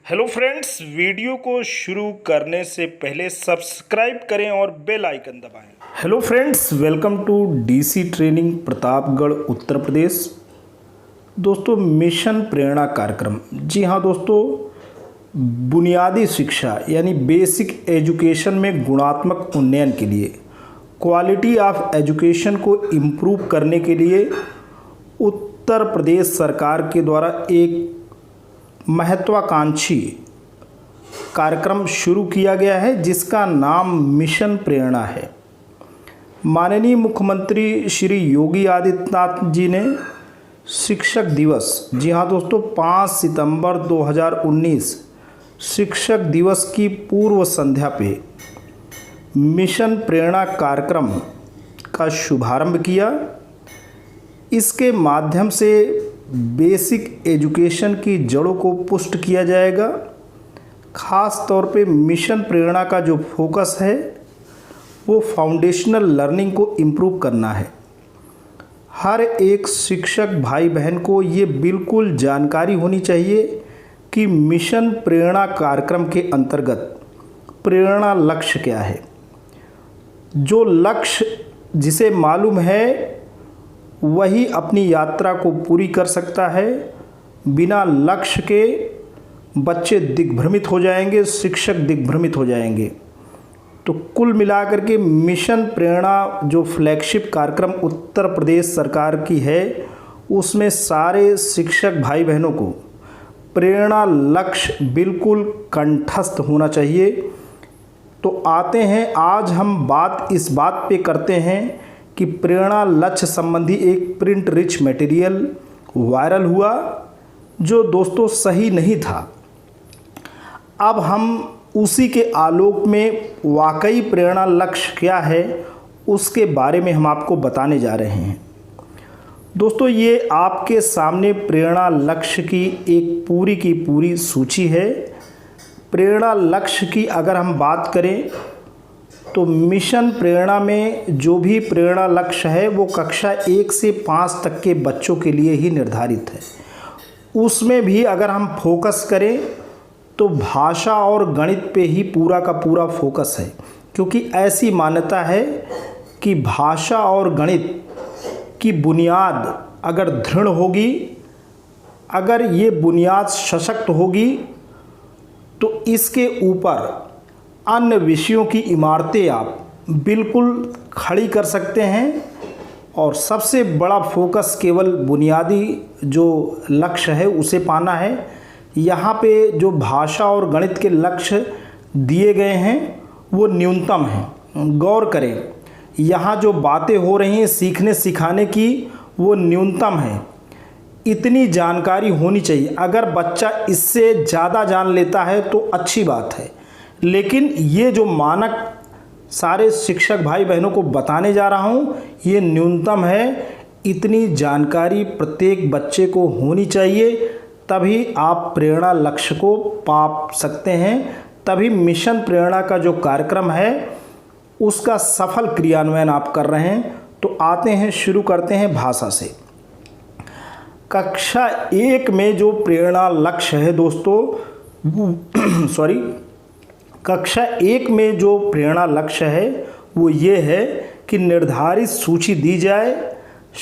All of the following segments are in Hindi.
हेलो फ्रेंड्स, वीडियो को शुरू करने से पहले सब्सक्राइब करें और बेल आइकन दबाएं। Hello friends, welcome to DC training Pratapgarh Uttar Pradesh. दोस्तों, मिशन प्रेरणा कार्यक्रम, जी हाँ दोस्तों, बुनियादी शिक्षा यानी बेसिक एजुकेशन में गुणात्मक उन्नयन के लिए, क्वालिटी ऑफ एजुकेशन को इम्प्रूव करने के लिए उत्तर प्रदेश सरकार के द्वारा एक महत्वाकांक्षी कार्यक्रम शुरू किया गया है जिसका नाम मिशन प्रेरणा है। माननीय मुख्यमंत्री श्री योगी आदित्यनाथ जी ने शिक्षक दिवस, जी हाँ दोस्तों, 5 सितंबर 2019 शिक्षक दिवस की पूर्व संध्या पे मिशन प्रेरणा कार्यक्रम का शुभारंभ किया। इसके माध्यम से बेसिक एजुकेशन की जड़ों को पुष्ट किया जाएगा। ख़ास तौर पे मिशन प्रेरणा का जो फोकस है वो फाउंडेशनल लर्निंग को इम्प्रूव करना है। हर एक शिक्षक भाई बहन को ये बिल्कुल जानकारी होनी चाहिए कि मिशन प्रेरणा कार्यक्रम के अंतर्गत प्रेरणा लक्ष्य क्या है। जो लक्ष्य जिसे मालूम है वही अपनी यात्रा को पूरी कर सकता है। बिना लक्ष्य के बच्चे दिग्भ्रमित हो जाएंगे, शिक्षक दिग्भ्रमित हो जाएंगे। तो कुल मिलाकर के मिशन प्रेरणा जो फ्लैगशिप कार्यक्रम उत्तर प्रदेश सरकार की है, उसमें सारे शिक्षक भाई बहनों को प्रेरणा लक्ष्य बिल्कुल कंठस्थ होना चाहिए। तो आते हैं, आज हम इस बात पे करते हैं कि प्रेरणा लक्ष्य संबंधी एक प्रिंट रिच मटेरियल वायरल हुआ जो दोस्तों सही नहीं था। अब हम उसी के आलोक में वाकई प्रेरणा लक्ष्य क्या है उसके बारे में हम आपको बताने जा रहे हैं। दोस्तों, ये आपके सामने प्रेरणा लक्ष्य की एक पूरी की पूरी सूची है। प्रेरणा लक्ष्य की अगर हम बात करें तो मिशन प्रेरणा में जो भी प्रेरणा लक्ष्य है वो कक्षा 1 से 5 तक के बच्चों के लिए ही निर्धारित है। उसमें भी अगर हम फोकस करें तो भाषा और गणित पे ही पूरा का पूरा फोकस है, क्योंकि ऐसी मान्यता है कि भाषा और गणित की बुनियाद अगर दृढ़ होगी, अगर ये बुनियाद सशक्त होगी तो इसके ऊपर अन्य विषयों की इमारतें आप बिल्कुल खड़ी कर सकते हैं। और सबसे बड़ा फोकस केवल बुनियादी जो लक्ष्य है उसे पाना है। यहाँ पे जो भाषा और गणित के लक्ष्य दिए गए हैं वो न्यूनतम हैं। गौर करें, यहाँ जो बातें हो रही हैं सीखने सिखाने की वो न्यूनतम है। इतनी जानकारी होनी चाहिए। अगर बच्चा इससे ज़्यादा जान लेता है तो अच्छी बात है, लेकिन ये जो मानक सारे शिक्षक भाई बहनों को बताने जा रहा हूँ ये न्यूनतम है। इतनी जानकारी प्रत्येक बच्चे को होनी चाहिए, तभी आप प्रेरणा लक्ष्य को पा सकते हैं। तभी मिशन प्रेरणा का जो कार्यक्रम है उसका सफल क्रियान्वयन आप कर रहे हैं। तो आते हैं, शुरू करते हैं भाषा से। कक्षा 1 में जो प्रेरणा लक्ष्य है दोस्तों, कक्षा 1 में जो प्रेरणा लक्ष्य है वो ये है कि निर्धारित सूची दी जाए,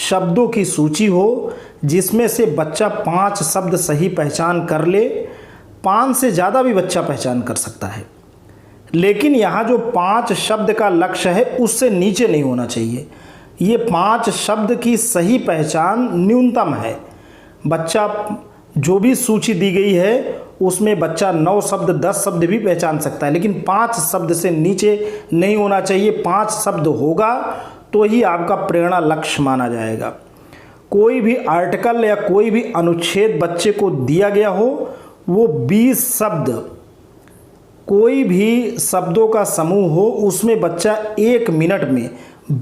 शब्दों की सूची हो जिसमें से बच्चा 5 शब्द सही पहचान कर ले। 5 से ज़्यादा भी बच्चा पहचान कर सकता है, लेकिन यहाँ जो 5 शब्द का लक्ष्य है उससे नीचे नहीं होना चाहिए। ये 5 शब्द की सही पहचान न्यूनतम है। बच्चा जो भी सूची दी गई है उसमें बच्चा 9 शब्द 10 शब्द भी पहचान सकता है, लेकिन 5 शब्द से नीचे नहीं होना चाहिए। 5 शब्द होगा तो ही आपका प्रेरणा लक्ष्य माना जाएगा। कोई भी आर्टिकल या कोई भी अनुच्छेद बच्चे को दिया गया हो वो 20 शब्द, कोई भी शब्दों का समूह हो उसमें बच्चा 1 मिनट में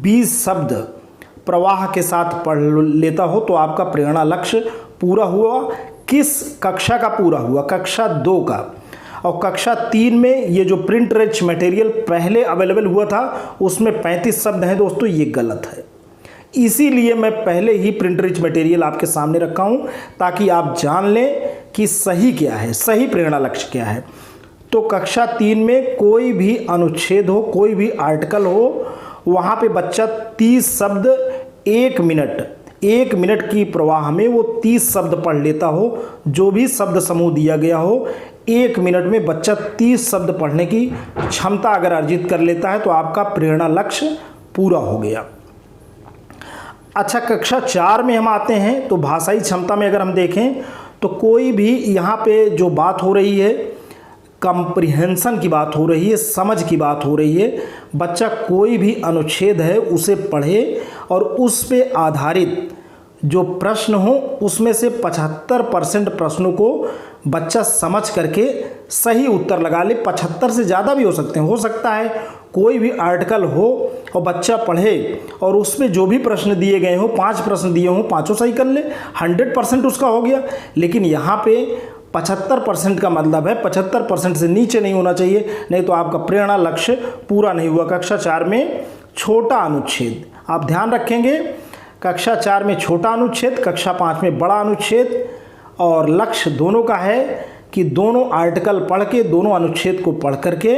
20 शब्द प्रवाह के साथ पढ़ लेता हो तो आपका प्रेरणा लक्ष्य पूरा हुआ। किस कक्षा का पूरा हुआ? कक्षा 2 का। और कक्षा 3 में ये जो प्रिंट रिच मटेरियल पहले अवेलेबल हुआ था उसमें 35 शब्द हैं दोस्तों, ये गलत है। इसीलिए मैं पहले ही प्रिंट रिच मटेरियल आपके सामने रखा हूँ ताकि आप जान लें कि सही क्या है, सही प्रेरणा लक्ष्य क्या है। तो कक्षा 3 में कोई भी अनुच्छेद हो, कोई भी आर्टिकल हो, वहाँ पे बच्चा 30 शब्द 1 मिनट की प्रवाह में वो 30 शब्द पढ़ लेता हो। जो भी शब्द समूह दिया गया हो, 1 मिनट में बच्चा 30 शब्द पढ़ने की क्षमता अगर अर्जित कर लेता है तो आपका प्रेरणा लक्ष्य पूरा हो गया। अच्छा, कक्षा 4 में हम आते हैं तो भाषाई क्षमता में अगर हम देखें तो कोई भी यहाँ पे जो बात हो रही है, कंप्रिहेंशन की बात हो रही है, समझ की बात हो रही है। बच्चा कोई भी अनुच्छेद है उसे पढ़े और उस पे आधारित जो प्रश्न हो उसमें से 75% प्रश्नों को बच्चा समझ करके सही उत्तर लगा ले। 75 से ज़्यादा भी हो सकते हैं, हो सकता है कोई भी आर्टिकल हो और बच्चा पढ़े और उसमें जो भी प्रश्न दिए गए हो, 5 प्रश्न दिए हों, 5 सही कर ले, 100% उसका हो गया। लेकिन यहाँ पे 75% का मतलब है 75% से नीचे नहीं होना चाहिए, नहीं तो आपका प्रेरणा लक्ष्य पूरा नहीं हुआ। कक्षा 4 में छोटा अनुच्छेद आप ध्यान रखेंगे, कक्षा 4 में छोटा अनुच्छेद, कक्षा 5 में बड़ा अनुच्छेद, और लक्ष्य दोनों का है कि दोनों आर्टिकल पढ़ के, दोनों अनुच्छेद को पढ़ करके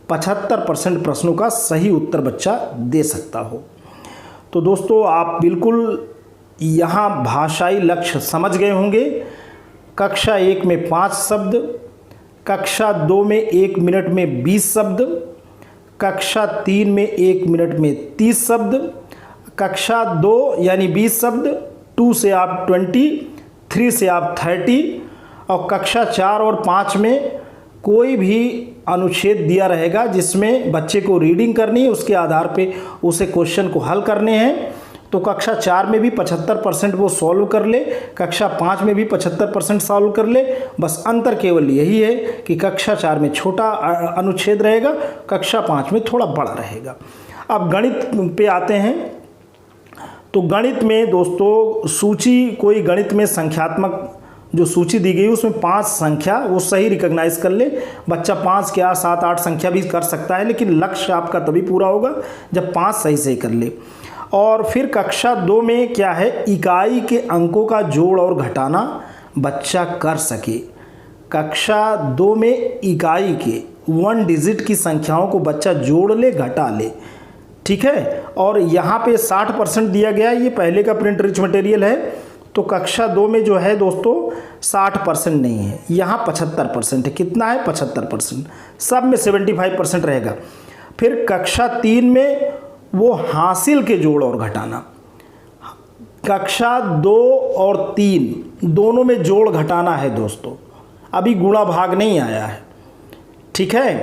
75% प्रश्नों का सही उत्तर बच्चा दे सकता हो। तो दोस्तों, आप बिल्कुल यहाँ भाषाई लक्ष्य समझ गए होंगे। कक्षा 1 में 5 शब्द, कक्षा 2 में 1 मिनट में 20 शब्द, कक्षा 3 में 1 मिनट में 30 शब्द, कक्षा 2 यानी 20 शब्द, 2 से आप 20, 3 से आप 30, और कक्षा 4 और 5 में कोई भी अनुच्छेद दिया रहेगा जिसमें बच्चे को रीडिंग करनी है, उसके आधार पे उसे क्वेश्चन को हल करने हैं। तो कक्षा 4 में भी 75% वो सॉल्व कर ले, कक्षा 5 में भी 75% सॉल्व कर ले। बस अंतर केवल यही है कि कक्षा 4 में छोटा अनुच्छेद रहेगा, कक्षा 5 में थोड़ा बड़ा रहेगा। अब गणित पे आते हैं। तो गणित में दोस्तों सूची, कोई गणित में संख्यात्मक जो सूची दी गई उसमें 5 संख्या वो सही रिकॉग्नाइज कर ले। बच्चा 5 क्या 7 8 संख्या भी कर सकता है, लेकिन लक्ष्य आपका तभी पूरा होगा जब 5 सही कर ले। और फिर कक्षा 2 में क्या है, इकाई के अंकों का जोड़ और घटाना बच्चा कर सके। कक्षा 2 में इकाई के 1 डिजिट की संख्याओं को बच्चा जोड़ ले, घटा ले, ठीक है। और यहाँ पे 60% दिया गया है, ये पहले का प्रिंट रिच मटेरियल है। तो कक्षा 2 में जो है दोस्तों 60% नहीं है, यहाँ 75% है। कितना है? 75%। सब में 75% रहेगा। फिर कक्षा 3 में वो हासिल के जोड़ और घटाना, कक्षा 2 और 3 दोनों में जोड़ घटाना है दोस्तों, अभी गुणा भाग नहीं आया है, ठीक है।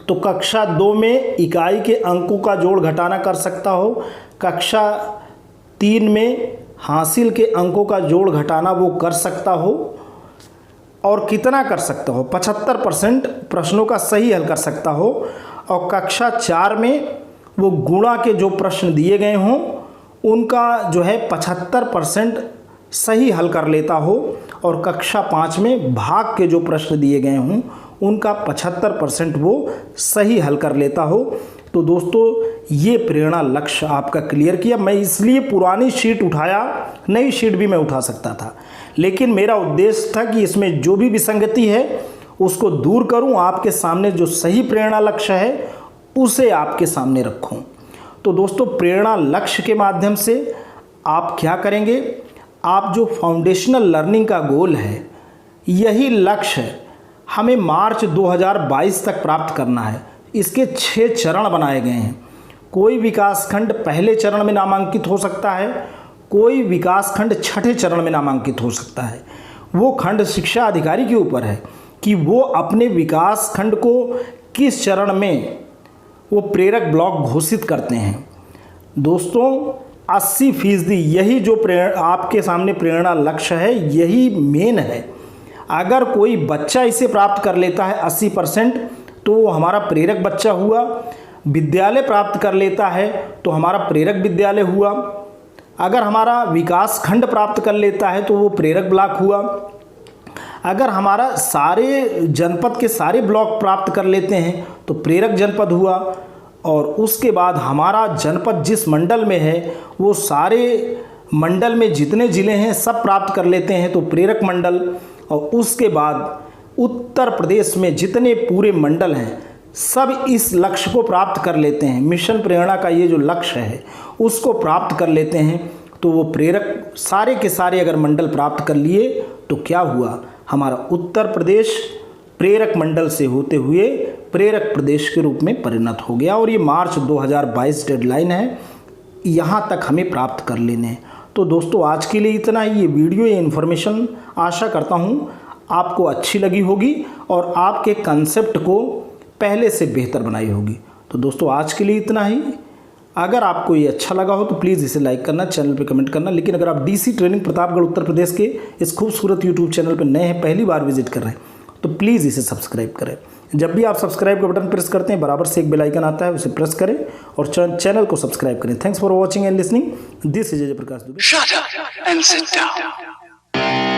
तो कक्षा 2 में इकाई के अंकों का जोड़ घटाना कर सकता हो, कक्षा 3 में हासिल के अंकों का जोड़ घटाना वो कर सकता हो। और कितना कर सकता हो? 75% प्रश्नों का सही हल कर सकता हो। और कक्षा 4 में वो गुणा के जो प्रश्न दिए गए हों उनका जो है 75% सही हल कर लेता हो। और कक्षा 5 में भाग के जो प्रश्न दिए गए हों उनका 75% वो सही हल कर लेता हो। तो दोस्तों, ये प्रेरणा लक्ष्य आपका क्लियर किया। मैं इसलिए पुरानी शीट उठाया, नई शीट भी मैं उठा सकता था, लेकिन मेरा उद्देश्य था कि इसमें जो भी विसंगति है उसको दूर करूं, आपके सामने जो सही प्रेरणा लक्ष्य है उसे आपके सामने रखूं। तो दोस्तों, प्रेरणा लक्ष्य के माध्यम से आप क्या करेंगे, आप जो फाउंडेशनल लर्निंग का गोल है, यही लक्ष्य हमें मार्च 2022 तक प्राप्त करना है। इसके 6 चरण बनाए गए हैं। कोई विकासखंड पहले चरण में नामांकित हो सकता है, कोई विकासखंड छठे चरण में नामांकित हो सकता है। वो खंड शिक्षा अधिकारी के ऊपर है कि वो अपने विकासखंड को किस चरण में वो प्रेरक ब्लॉक घोषित करते हैं। दोस्तों, 80% यही जो आपके सामने प्रेरणा लक्ष्य है, यही मेन है। अगर कोई बच्चा इसे प्राप्त कर लेता है 80%, तो वो हमारा प्रेरक बच्चा हुआ। विद्यालय प्राप्त कर लेता है तो हमारा प्रेरक विद्यालय हुआ। अगर हमारा विकास खंड प्राप्त कर लेता है तो वो प्रेरक ब्लॉक हुआ। अगर हमारा सारे जनपद के सारे ब्लॉक प्राप्त कर लेते हैं तो प्रेरक जनपद हुआ। और उसके बाद हमारा जनपद जिस मंडल में है वो सारे मंडल में जितने ज़िले हैं सब प्राप्त कर लेते हैं तो प्रेरक मंडल। और उसके बाद उत्तर प्रदेश में जितने पूरे मंडल हैं सब इस लक्ष्य को प्राप्त कर लेते हैं। मिशन प्रेरणा का ये जो लक्ष्य है उसको प्राप्त कर लेते हैं, तो वो प्रेरक सारे के सारे अगर मंडल प्राप्त कर लिए तो क्या हुआ, हमारा उत्तर प्रदेश प्रेरक मंडल से होते हुए प्रेरक प्रदेश के रूप में परिणत हो गया। और ये मार्च 2022 डेडलाइन है, यहाँ तक हमें प्राप्त कर लेने हैं। तो दोस्तों आज के लिए इतना ही। ये वीडियो, ये इन्फॉर्मेशन आशा करता हूँ आपको अच्छी लगी होगी और आपके कंसेप्ट को पहले से बेहतर बनाई होगी। तो दोस्तों आज के लिए इतना ही। अगर आपको ये अच्छा लगा हो तो प्लीज़ इसे लाइक करना, चैनल पे कमेंट करना। लेकिन अगर आप डीसी ट्रेनिंग प्रतापगढ़ उत्तर प्रदेश के इस खूबसूरत यूट्यूब चैनल पर नए हैं, पहली बार विजिट कर रहे हैं, तो प्लीज़ इसे सब्सक्राइब करें। जब भी आप सब्सक्राइब का बटन प्रेस करते हैं बराबर से एक बेल आइकन आता है, उसे प्रेस करें और चैनल को सब्सक्राइब करें। Thanks for watching and listening. This is Ajay Prakash Dubey. Shut up and sit down.